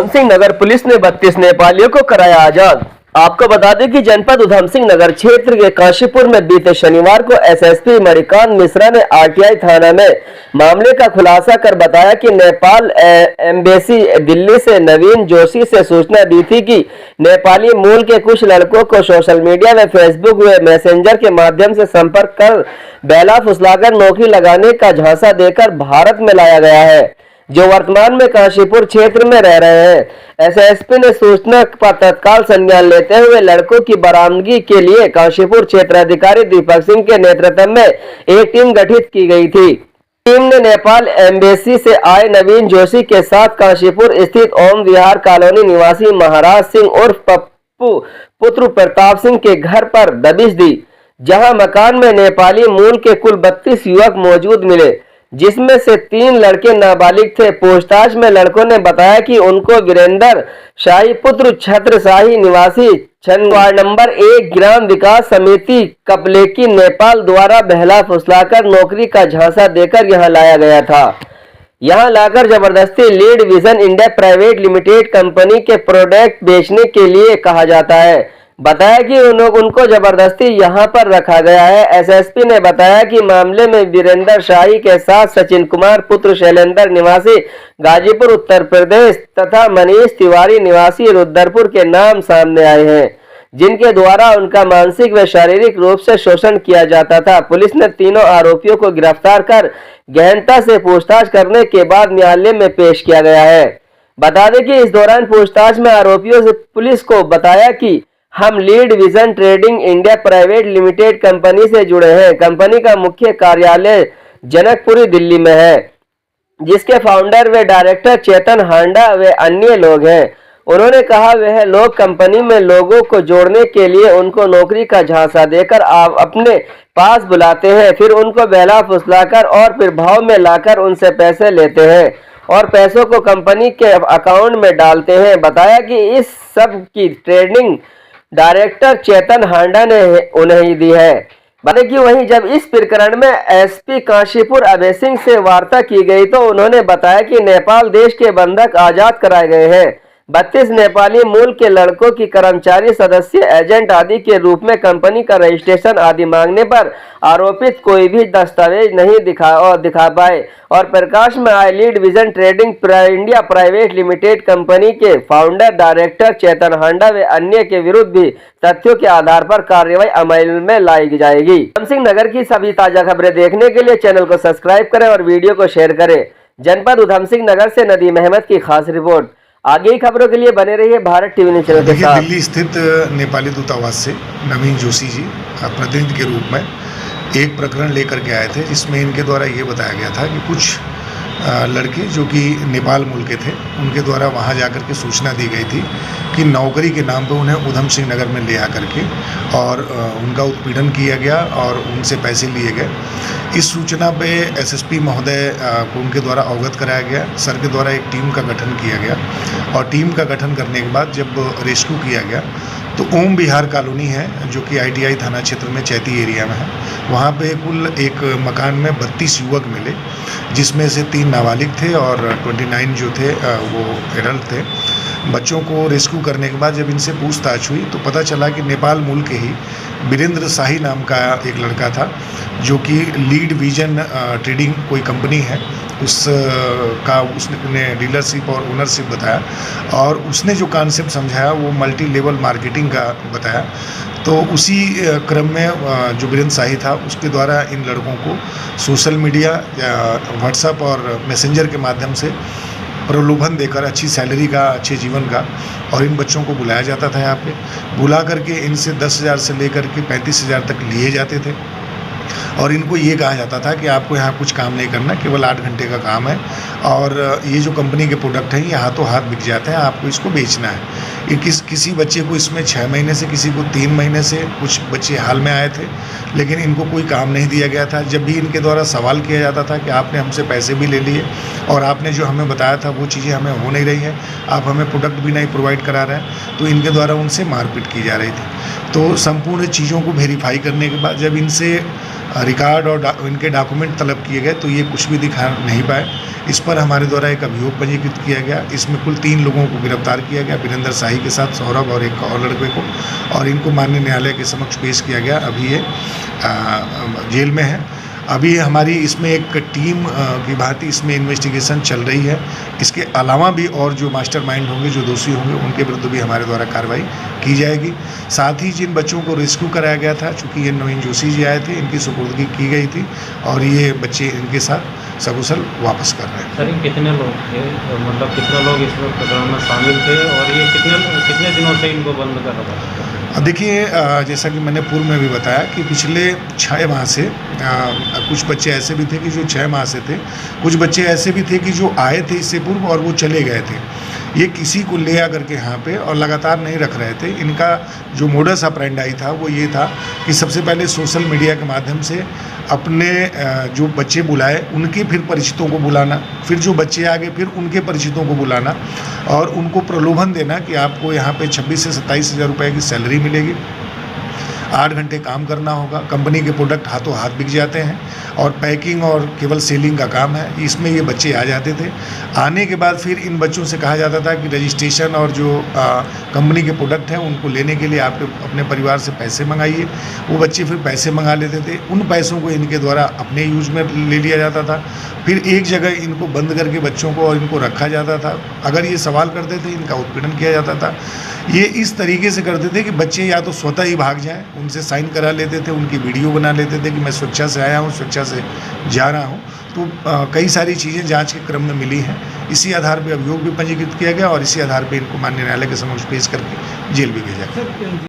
Udham Singh Nagar police ने 32 नेपालियों को कराया आजाद। आपको बता दें कि जनपद उधमसिंह नगर क्षेत्र के काशीपुर में बीते शनिवार को एसएसपी मणिकांत मिश्रा ने आरटीआई थाना में मामले का खुलासा कर बताया कि नेपाल एम्बेसी दिल्ली से नवीन जोशी से सूचना दी थी कि नेपाली मूल के कुछ लड़कों को सोशल मीडिया में फेसबुक व मैसेंजर के माध्यम से संपर्क कर बेला फुसलाकर नौकरी लगाने का झांसा देकर भारत में लाया गया है, जो वर्तमान में काशीपुर क्षेत्र में रह रहे हैं। एसएसपी ने सूचना का तत्काल संज्ञान लेते हुए लड़कों की बरामदगी के लिए काशीपुर क्षेत्राधिकारी दीपक सिंह के नेतृत्व में एक टीम गठित की गई थी। टीम ने नेपाल एम्बेसी से आए नवीन जोशी के साथ काशीपुर स्थित ओम विहार कॉलोनी निवासी महाराज सिंह उर्फ पप्पू पुत्र प्रताप सिंह के घर पर दबिश दी, जहां मकान में नेपाली मूल के कुल 32 युवक मौजूद मिले, जिसमें से 3 लड़के नाबालिग थे। पूछताछ में लड़कों ने बताया कि उनको वीरेंद्र शाही पुत्र छत्रशाही निवासी वार्ड नंबर 1 ग्राम विकास समिति कपलेकी नेपाल द्वारा बहला फुसलाकर नौकरी का झांसा देकर यहां लाया गया था। यहां लाकर जबरदस्ती lead vision India private limited company के प्रोडक्ट बेचने के लिए कहा जाता है। बताया कि उनको जबरदस्ती यहां पर रखा गया है। एसएसपी ने बताया कि मामले में वीरेंद्र शाही के साथ सचिन कुमार पुत्र शैलेंद्र निवासी गाजीपुर उत्तर प्रदेश तथा मनीष तिवारी निवासी रुद्रपुर के नाम सामने आए हैं, जिनके द्वारा उनका मानसिक व शारीरिक रूप से शोषण किया जाता था। पुलिस ने तीनों आरोपियों को गिरफ्तार कर गहनता से पूछताछ करने के बाद न्यायालय में पेश किया गया है। बता दें कि इस दौरान पूछताछ में आरोपियों से पुलिस को बताया कि हम lead vision trading India private limited company से जुड़े हैं। कंपनी का मुख्य कार्यालय जनकपुरी दिल्ली में है, जिसके फाउंडर व डायरेक्टर चेतन हांडा व अन्य लोग हैं। उन्होंने कहा वह लोग कंपनी में लोगों को जोड़ने के लिए उनको नौकरी का झांसा देकर आप अपने पास बुलाते हैं, फिर उनको बहला फुसलाकर और फिर भाव में लाकर उनसे पैसे लेते हैं और पैसों को कंपनी के अकाउंट में डालते हैं। बताया कि इस सब की ट्रेडिंग डायरेक्टर चेतन हांडा ने उन्हें दी है। बता कि वहीं जब इस प्रकरण में एसपी काशीपुर अभय सिंह से वार्ता की गई तो उन्होंने बताया कि नेपाल देश के बंधक आजाद कराए गए हैं। 32 नेपाली मूल के लड़कों की कर्मचारी सदस्य एजेंट आदि के रूप में कंपनी का रजिस्ट्रेशन आदि मांगने पर आरोपित कोई भी दस्तावेज नहीं दिखा पाए और प्रकाश में आए lead vision trading India private limited company के फाउंडर डायरेक्टर चेतन हांडा व अन्य के विरुद्ध भी तथ्यों के आधार पर कार्रवाई अमल में लाई जाएगी। उधमसिंह नगर की सभी ताजा खबरें देखने के लिए चैनल को सब्सक्राइब करें और वीडियो को शेयर करें। जनपद उधमसिंह नगर से नदीम अहमद की खास रिपोर्ट। आगे की खबरों के लिए बने रहिए भारत टीवी न्यूज़ चैनल के साथ। दिल्ली स्थित नेपाली दूतावास से नवीन जोशी जी प्रतिनिधि के रूप में एक प्रकरण लेकर के आए थे, जिसमें इनके द्वारा ये बताया गया था कि कुछ लड़के जो कि नेपाल मूल के थे, उनके द्वारा वहाँ जाकर के सूचना दी गई थी कि नौकरी के नाम पर उन्हें उधमसिंह नगर में ले आकर के और उनका उत्पीड़न किया गया और उनसे पैसे लिए गए। इस सूचना पे एसएसपी महोदय को उनके द्वारा अवगत कराया गया। सर के द्वारा एक टीम का गठन किया गया और टीम का गठन करने के बाद जब रेस्क्यू किया गया तो ओम विहार कॉलोनी है, जो कि आईटीआई थाना क्षेत्र में चैती एरिया में है। वहाँ पे कुल एक मकान में 32 युवक मिले, जिसमें से 3 नाबालिग थे और 29 जो थे वो एडल्ट थे। बच्चों को रेस्क्यू करने के बाद जब इनसे पूछताछ हुई तो पता चला कि नेपाल मूल के ही वीरेंद्र शाही नाम का एक लड़का था, जो कि लीड विजन ट्रेडिंग कोई कंपनी है, उसने डीलरशिप और ओनरशिप बताया और उसने जो कॉन्सेप्ट समझाया वो मल्टी लेवल मार्केटिंग का बताया। तो उसी क्रम में जो वीरेंद्र शाही था उसके द्वारा इन लड़कों को सोशल मीडिया, व्हाट्सएप और मैसेंजर के माध्यम से प्रलोभन देकर अच्छी सैलरी का, अच्छे जीवन का, और इन बच्चों को बुलाया जाता था। यहाँ पे बुला करके इनसे 10,000 से लेकर के 35,000 तक लिए जाते थे और इनको ये कहा जाता था कि आपको यहाँ कुछ काम नहीं करना, केवल 8 घंटे का काम है और ये जो कंपनी के प्रोडक्ट हैं ये हाथों हाथ बिक जाते हैं, आपको इसको बेचना है। ये किसी बच्चे को इसमें 6 महीने से, किसी को 3 महीने से, कुछ बच्चे हाल में आए थे, लेकिन इनको कोई काम नहीं दिया गया था। जब भी इनके द्वारा सवाल किया जाता था कि आपने हमसे पैसे भी ले लिए और आपने जो हमें बताया था वो चीज़ें हमें हो नहीं रही हैं, आप हमें प्रोडक्ट भी नहीं प्रोवाइड करा रहे हैं, तो इनके द्वारा उनसे मारपीट की जा रही थी। तो संपूर्ण चीज़ों को वेरीफाई करने के बाद जब इनसे रिकॉर्ड और इनके डॉक्यूमेंट तलब किए गए तो ये कुछ भी दिखा नहीं पाए। इस पर हमारे द्वारा एक अभियोग पंजीकृत किया गया। इसमें कुल 3 लोगों को गिरफ्तार किया गया, वीरेंद्र शाही के साथ सौरभ और एक और लड़के को, और इनको माननीय न्यायालय के समक्ष पेश किया गया। अभी ये जेल में है। अभी हमारी इसमें एक टीम की भांति इसमें इन्वेस्टिगेशन चल रही है। इसके अलावा भी और जो मास्टरमाइंड होंगे, जो दोषी होंगे, उनके विरुद्ध भी हमारे द्वारा कार्रवाई की जाएगी। साथ ही जिन बच्चों को रेस्क्यू कराया गया था, चूँकि ये नवीन जोशी जी आए थे, इनकी सुपुर्दगी की गई थी और ये बच्चे इनके साथ सकुशल वापस कर रहे हैं। सर, ये कितने लोग थे, मतलब कितने लोग इस प्रकरण में शामिल थे और ये कितने दिनों से इनको बंद कर रखा था? देखिए, जैसा कि मैंने पूर्व में भी बताया कि पिछले 6 माह से कुछ बच्चे ऐसे भी थे कि जो 6 माह से थे, कुछ बच्चे ऐसे भी थे कि जो आए थे इससे पूर्व और वो चले गए थे। ये किसी को ले आकर के यहाँ पे और लगातार नहीं रख रहे थे। इनका जो मोडस ऑपरेंडाई था वो ये था कि सबसे पहले सोशल मीडिया के माध्यम से अपने जो बच्चे बुलाए उनके फिर परिचितों को बुलाना, फिर जो बच्चे आ गए फिर उनके परिचितों को बुलाना और उनको प्रलोभन देना कि आपको यहाँ पे 26 से 27 हज़ार रुपये की सैलरी मिलेगी, 8 घंटे काम करना होगा, कंपनी के प्रोडक्ट हाथों हाथ बिक जाते हैं और पैकिंग और केवल सेलिंग का काम है। इसमें ये बच्चे आ जाते थे। आने के बाद फिर इन बच्चों से कहा जाता था कि रजिस्ट्रेशन और जो कंपनी के प्रोडक्ट हैं उनको लेने के लिए आप अपने परिवार से पैसे मंगाइए। वो बच्चे फिर पैसे मंगा लेते थे। उन पैसों को इनके द्वारा अपने यूज में ले लिया जाता था। फिर एक जगह इनको बंद करके बच्चों को और इनको रखा जाता था। अगर ये सवाल करते थे इनका उत्पीड़न किया जाता था। ये इस तरीके से करते थे कि बच्चे या तो स्वतः ही भाग जाएं, उनसे साइन करा लेते थे, उनकी वीडियो बना लेते थे कि मैं स्वेच्छा से आया हूँ, स्वेच्छा से जा रहा हूँ। तो कई सारी चीज़ें जांच के क्रम में मिली हैं। इसी आधार पर अभियोग भी पंजीकृत किया गया और इसी आधार पर इनको माननीय न्यायालय के समक्ष पेश करके जेल भी भेजा गया।